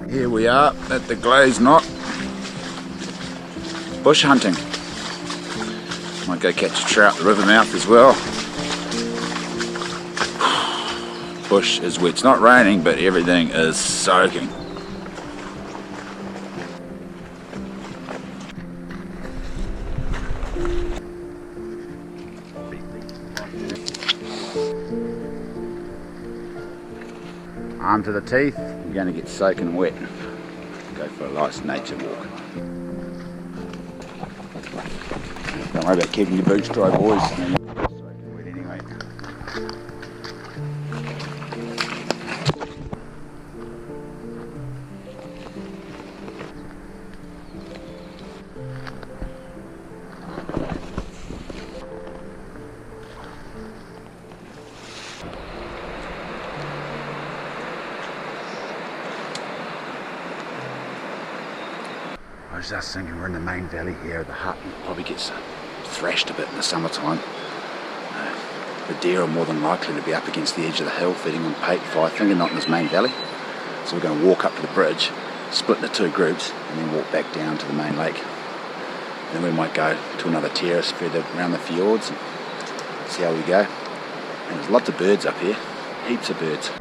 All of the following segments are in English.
Here we are at the Glaisnock, bush hunting. Might go catch a trout at the river mouth as well. Bush is wet. It's not raining, but everything is soaking. Arm to the teeth, you're going to get soaking wet. Go for a nice nature walk. Don't worry about keeping your boots dry, boys. Soaking wet anyway. I was just thinking we're in the main valley here. The hut probably gets thrashed a bit in the summertime. The deer are more than likely to be up against the edge of the hill feeding on pate five finger, not in this main valley. So we're going to walk up to the bridge, split into two groups, and then walk back down to the main lake. Then we might go to another terrace further around the fjords and see how we go. And there's lots of birds up here, heaps of birds.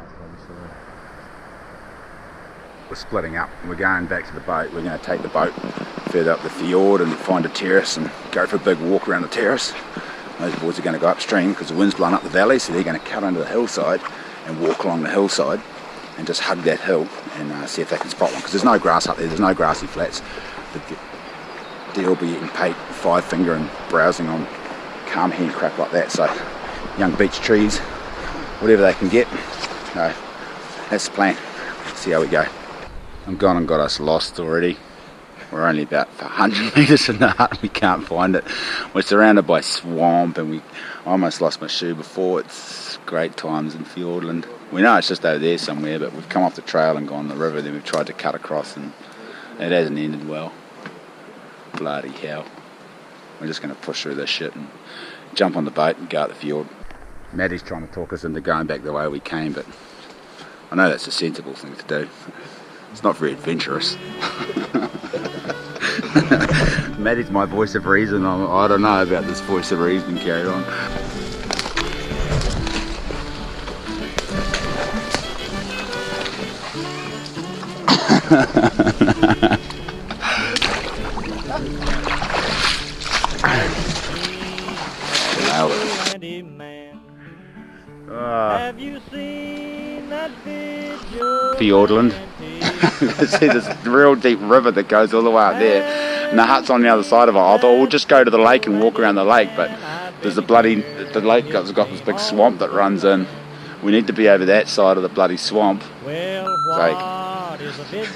We're splitting up and we're going back to the boat. We're going to take the boat further up the fjord and find a terrace and go for a big walk around the terrace. Those boys are going to go upstream because the wind's blowing up the valley, so they're going to cut under the hillside and walk along the hillside and just hug that hill and see if they can spot one, because there's no grass up there, there's no grassy flats. The deer will be eating pate, five finger and browsing on calm hen crap like that, so young beech trees, whatever they can get. So that's the plan. Let's see how we go. I'm gone and got us lost already. We're only about 100 metres in the hut, we can't find it. We're surrounded by swamp and I almost lost my shoe before. It's great times in Fiordland. We know it's just over there somewhere, but we've come off the trail and gone the river, then we've tried to cut across and it hasn't ended well. Bloody hell. We're just going to push through this shit and jump on the boat and go out the fjord. Maddie's trying to talk us into going back the way we came, but I know that's a sensible thing to do. It's not very adventurous. Maddie's my voice of reason. I don't know about this voice of reason carried on. Have you seen that video? Fiordland. See this real deep river that goes all the way out there, and the hut's on the other side of it. I thought we'll just go to the lake and walk around the lake, but there's the lake has got this big swamp that runs in. We need to be over that side of the bloody swamp. Well, what is a big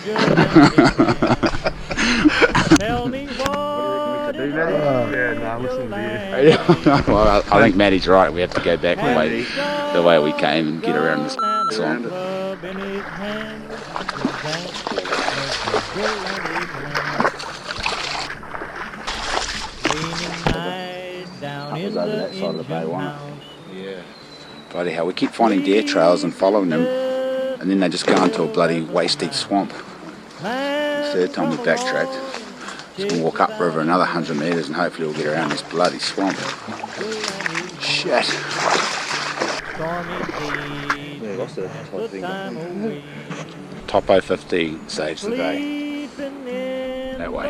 Tell me what do, Maddie? Yeah, no, I'm listening to you. Well, I think Maddie's right. We have to go back the way we came and get around this swamp. That was over that side of the bay, wasn't it? Yeah. Bloody hell, we keep finding deer trails and following them, and then they just go into a bloody waist-deep swamp. The third time we backtracked. Just gonna walk upriver another 100 metres and hopefully we'll get around this bloody swamp. Shit. Yeah, lost it. Topo 15 saves the day. That way.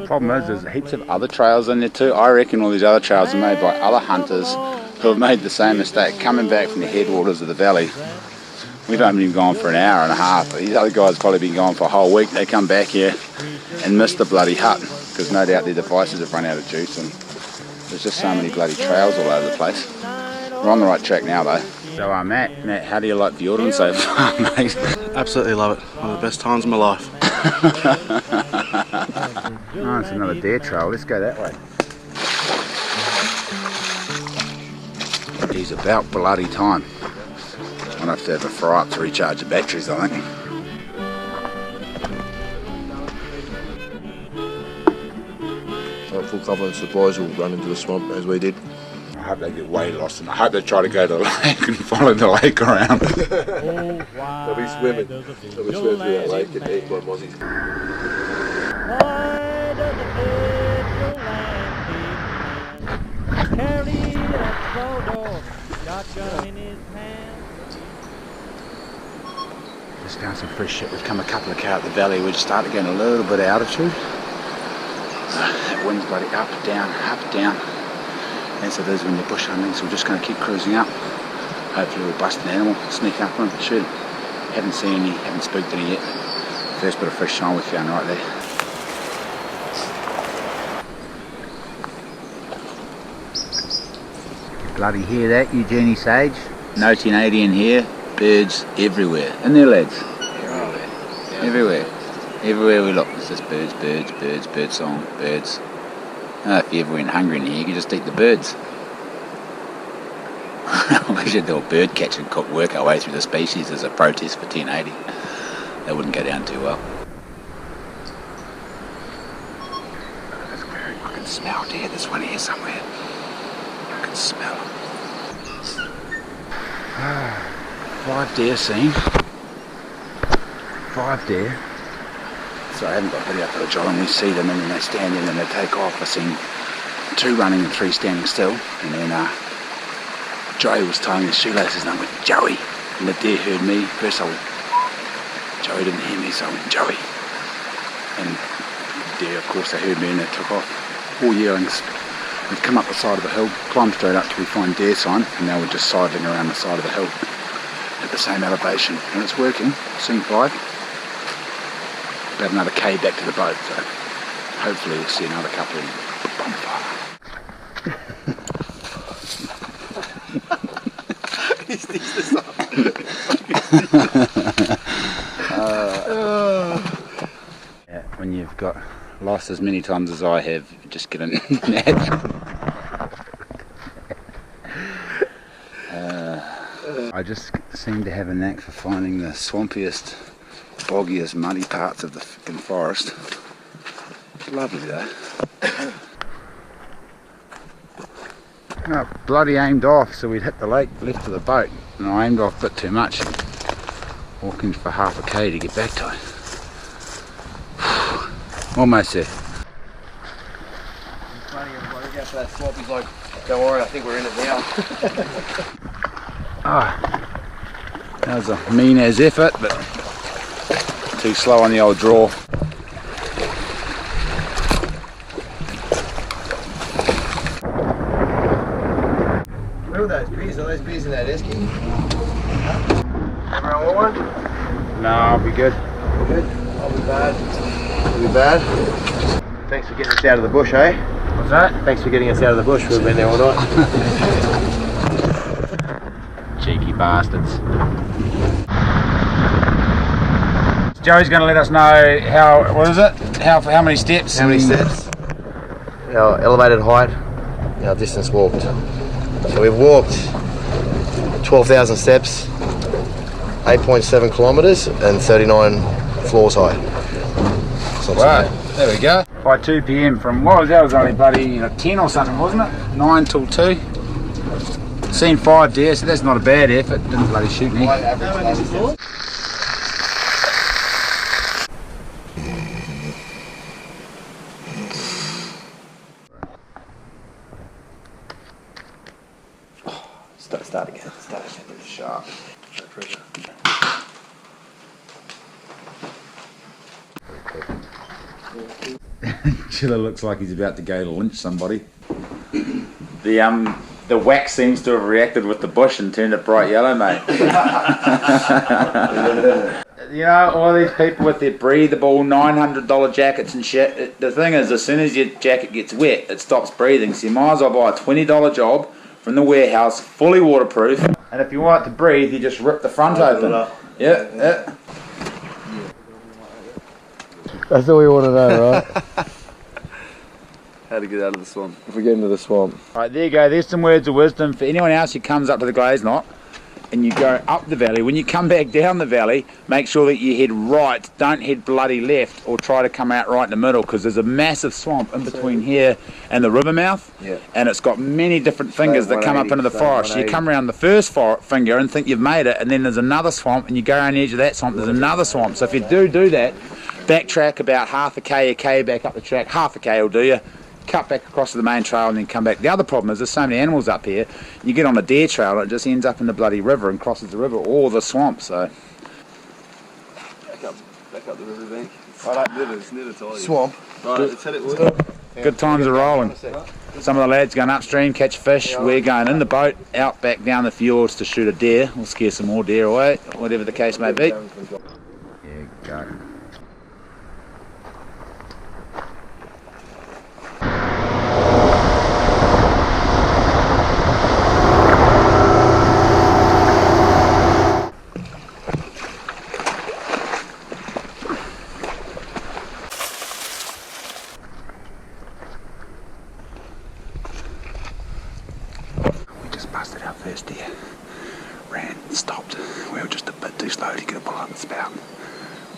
Problem is, there's heaps of other trails in there too. I reckon all these other trails are made by other hunters who have made the same mistake, coming back from the headwaters of the valley. We've only been gone for an hour and a half. These other guys have probably been gone for a whole week. They come back here and miss the bloody hut because no doubt their devices have run out of juice and there's just so many bloody trails all over the place. We're on the right track now though. So Matt, how do you like Fiordland so far, mate? Absolutely love it. One of the best times of my life. Oh, it's another deer trail. Let's go that way. It's about bloody time. I'll have to have a fry up to recharge the batteries, I think. So full confidence the boys will run into the swamp as we did. hope they get way lost, and I hope they try to go to the lake and follow the lake around. Oh, They'll be swimming. They'll be swimming through that lake and eat one Mozzie's. Why does the Fiordland carry a photo shotgun in his hand? Just found some fresh shit. We've come a couple of k out the valley. We're just starting to gain a little bit of altitude. That wind's bloody up, down, as it is when you're bush hunting, so we're just going to keep cruising up. Hopefully we'll bust an animal, sneak up on it, shoot it. Haven't seen any, haven't spooked any yet. First bit of fresh shine we found right there. You bloody hear that, Eugenie Sage? No 1080 in here, birds everywhere. In there, lads? Everywhere. Everywhere we look, it's just birds, bird song, birds. If you ever went hungry in here, you could just eat the birds. We should do a bird catch and cook, work our way through the species as a protest for 1080. That wouldn't go down too well. I can smell deer. There's one here somewhere. I can smell them. 5 deer seen. 5 deer. So I haven't got video footage of them. We see them and then they stand in and they take off. I've seen 2 running and 3 standing still. And then Joey was tying his shoelaces and I went, Joey. And the deer heard me. First I went, Joey didn't hear me, so I went, Joey. And the deer, of course, they heard me and they took off. All yearlings. We've come up the side of the hill, climbed straight up till we find deer sign, and now we're just sidling around the side of the hill at the same elevation. And it's working. Seen 5. About another K back to the boat, so hopefully we'll see another couple in bonfire. Yeah, when you've got lost as many times as I have, just get a net. I just seem to have a knack for finding the swampiest, boggiest, muddy parts of the fucking forest. Lovely though. Oh, bloody aimed off, so we'd hit the lake left of the boat, and I aimed off a bit too much. Walking for half a K to get back to it. Almost there. Funny, everybody go for that swamp. He's like, don't worry, I think we're in it now. That was a mean as effort, but too slow on the old draw. Where are those beers? Are those beers in that esky? Everyone want one? No, I'll be good. Good? I'll be bad. I'll be bad. Thanks for getting us out of the bush, eh? What's that? Thanks for getting us out of the bush. We've been there all night. Cheeky bastards. Joey's going to let us know how, what is it? How many steps? How many steps? Our elevated height, our distance walked. So we've walked 12,000 steps, 8.7 kilometres and 39 floors high. Wow, there we go. By 2 PM from, what was that? It was only bloody 10 or something, wasn't it? 9 till 2. Seen 5 deer, so that's not a bad effort. Didn't bloody shoot me. Start again. It's sharp. No pressure. Chiller looks like he's about to go to lynch somebody. The wax seems to have reacted with the bush and turned it bright yellow, mate. You know, all these people with their breathable $900 jackets and shit, the thing is, as soon as your jacket gets wet, it stops breathing, so you might as well buy a $20 job from the warehouse, fully waterproof, and if you want it to breathe, you just rip the front open. Yeah. That's all we want to know, right? How to get out of the swamp. If we get into the swamp. Alright, there you go, there's some words of wisdom for anyone else who comes up to the Glaisnock. and you go up the valley. When you come back down the valley, make sure that you head right, don't head bloody left or try to come out right in the middle, because there's a massive swamp in between here and the river mouth, and it's got many different fingers that come up into the forest. You come around the first finger and think you've made it, and then there's another swamp, and you go around the edge of that swamp, there's another swamp. So if you do that, backtrack about half a k back up the track, half a k will do you, cut back across to the main trail and then come back. The other problem is there's so many animals up here, you get on a deer trail and it just ends up in the bloody river and crosses the river or the swamp. So back up the riverbank. It's never tidy. Swamp. Right, let's hit it. good times are rolling. Some of the lads going upstream, catch fish. We're going in the boat, out back down the fjords to shoot a deer. We'll scare some more deer away, whatever the case may be. Yeah, go. Busted our first deer, ran, stopped. We were just a bit too slow to get a pull up the spout.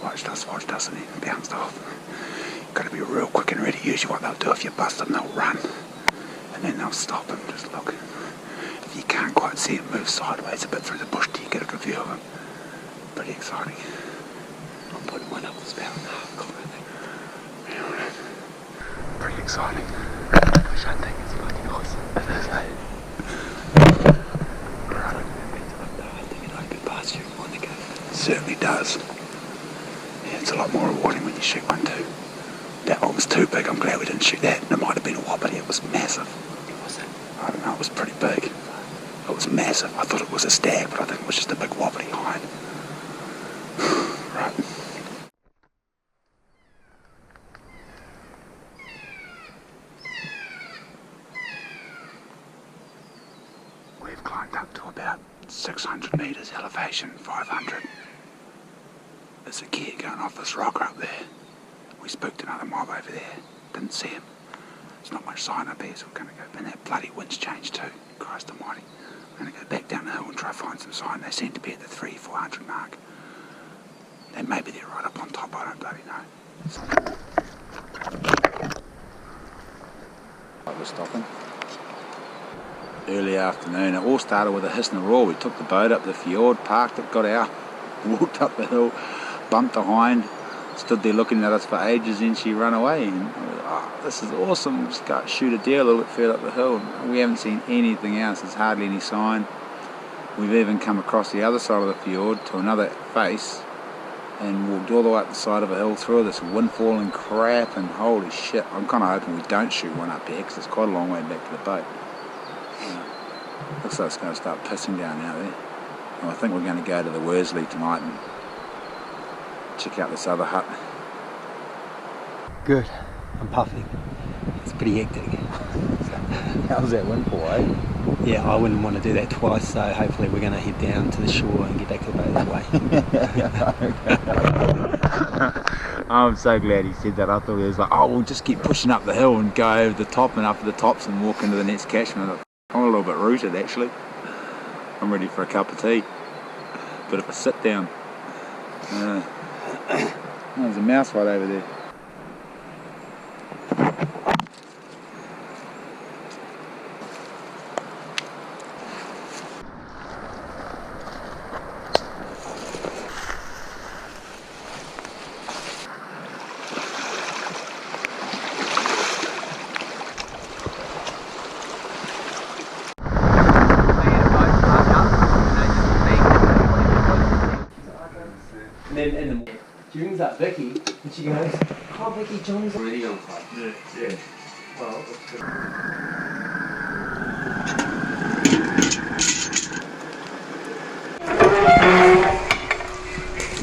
Watched us, and then bounced off. Got to be real quick and ready. Usually what they'll do, if you bust them, they'll run, and then they'll stop and just look. If you can't quite see them, move sideways a bit through the bush till you get a good view of them. Pretty exciting. I'm putting one up the spout. Pretty exciting. Which I think is fucking awesome. It is, eh? Certainly does. Yeah, it's a lot more rewarding when you shoot one too. That one was too big. I'm glad we didn't shoot that. It might have been a wapiti. It was massive. Was it? I don't know. It was pretty big. It was massive. I thought it was a stag, but I think it was just a big wapiti hind. Right. We've climbed up to about 600 metres elevation, 500. There's a kid going off this rocker up there. We spooked another mob over there. Didn't see him. There's not much sign up here, so we're going to go. And that bloody wind's changed too. Christ almighty. I'm going to go back down the hill and try to find some sign. They seem to be at the 300-400 mark. Then maybe they're right up on top. I don't bloody know. We're stopping. Early afternoon. It all started with a hiss and a roar. We took the boat up the fjord, parked it, got out, walked up the hill, bumped the hind, stood there looking at us for ages, and she ran away. And this is awesome. We'll just go shoot a deer a little bit further up the hill. And we haven't seen anything else. There's hardly any sign. We've even come across the other side of the fjord to another face and walked all the way up the side of a hill through this windfall and crap, and holy shit, I'm kind of hoping we don't shoot one up here because it's quite a long way back to the boat. Looks like it's going to start pissing down out there. Well, I think we're going to go to the Worsley tonight and check out this other hut. Good. I'm puffing. It's pretty hectic. How's that windfall, eh? Yeah, I wouldn't want to do that twice, so hopefully we're going to head down to the shore and get back to the boat that way. I'm so glad he said that. I thought he was like, oh, we'll just keep pushing up the hill and go over the top and up to the tops and walk into the next catchment. I'm a little bit rooted actually. I'm ready for a cup of tea. Bit of a sit down. There's a mouse right over there. And then she rings up Vicky and she goes, oh Vicky, Johnny's already on site. Yeah.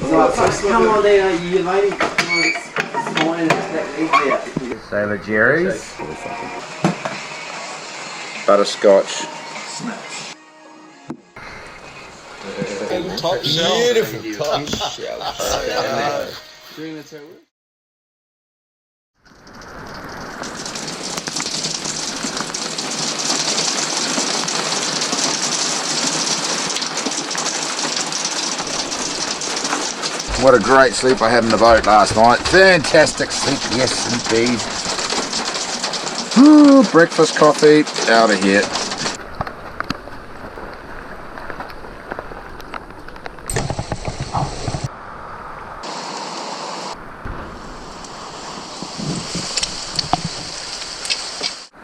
Well, come on there, you lady. Sailor Jerry's. Butterscotch. Top shelf. Beautiful top shelf. Doing the tour. What a great sleep I had in the boat last night. Fantastic sleep, yes indeed. Ooh, breakfast, coffee, out of here.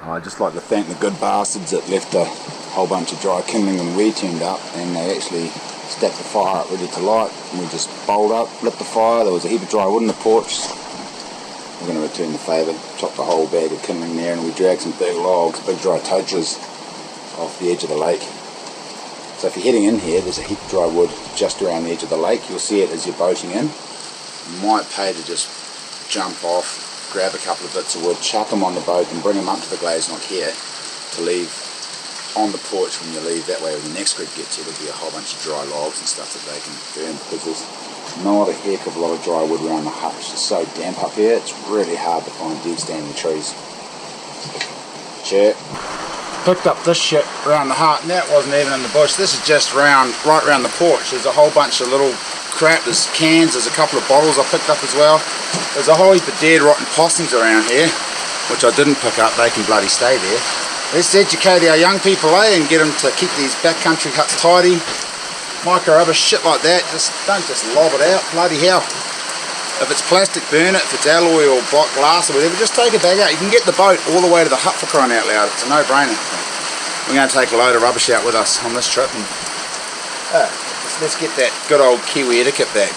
I'd just like to thank the good bastards that left a whole bunch of dry kindling when we turned up, and they actually stacked the fire up ready to light, and we just bowled up, lit the fire. There was a heap of dry wood in the porch. We're going to return the favour, chopped a whole bag of kindling there, and we dragged some big logs, big dry totras off the edge of the lake. So if you're heading in here, there's a heap of dry wood just around the edge of the lake. You'll see it as you're boating in. You might pay to just jump off, grab a couple of bits of wood, chuck them on the boat and bring them up to the Glaisnock here to leave on the porch when you leave. That way when the next group gets here, there'll be a whole bunch of dry logs and stuff that they can burn, because there's not a heck of a lot of dry wood around the hut. It's just so damp up here, it's really hard to find dead standing trees. Check. Picked up this shit around the hut, and that wasn't even in the bush. This is just right around the porch. There's a whole bunch of little crap, there's cans, there's a couple of bottles I picked up as well. There's a whole heap of dead rotten possums around here, which I didn't pick up. They can bloody stay there. Let's educate our young people, and get them to keep these backcountry huts tidy. Micro rubbish, shit like that, don't just lob it out, bloody hell. If it's plastic, burn it. If it's alloy or block glass or whatever, just take it back out. You can get the boat all the way to the hut, for crying out loud. It's a no-brainer. We're going to take a load of rubbish out with us on this trip, and let's get that good old Kiwi etiquette back.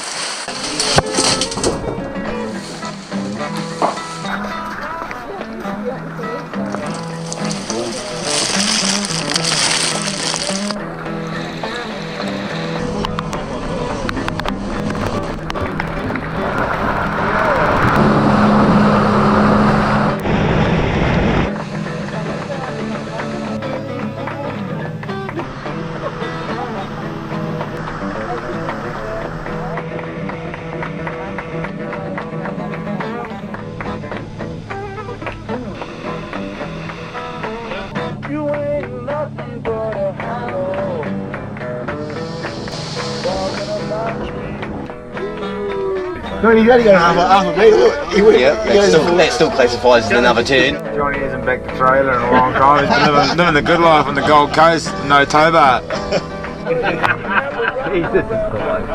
No, he's only got half a metre, look. That still classifies as another turn. Johnny hasn't backed the trailer in a long time. He's been living the good life on the Gold Coast, no towbar. Jesus Christ.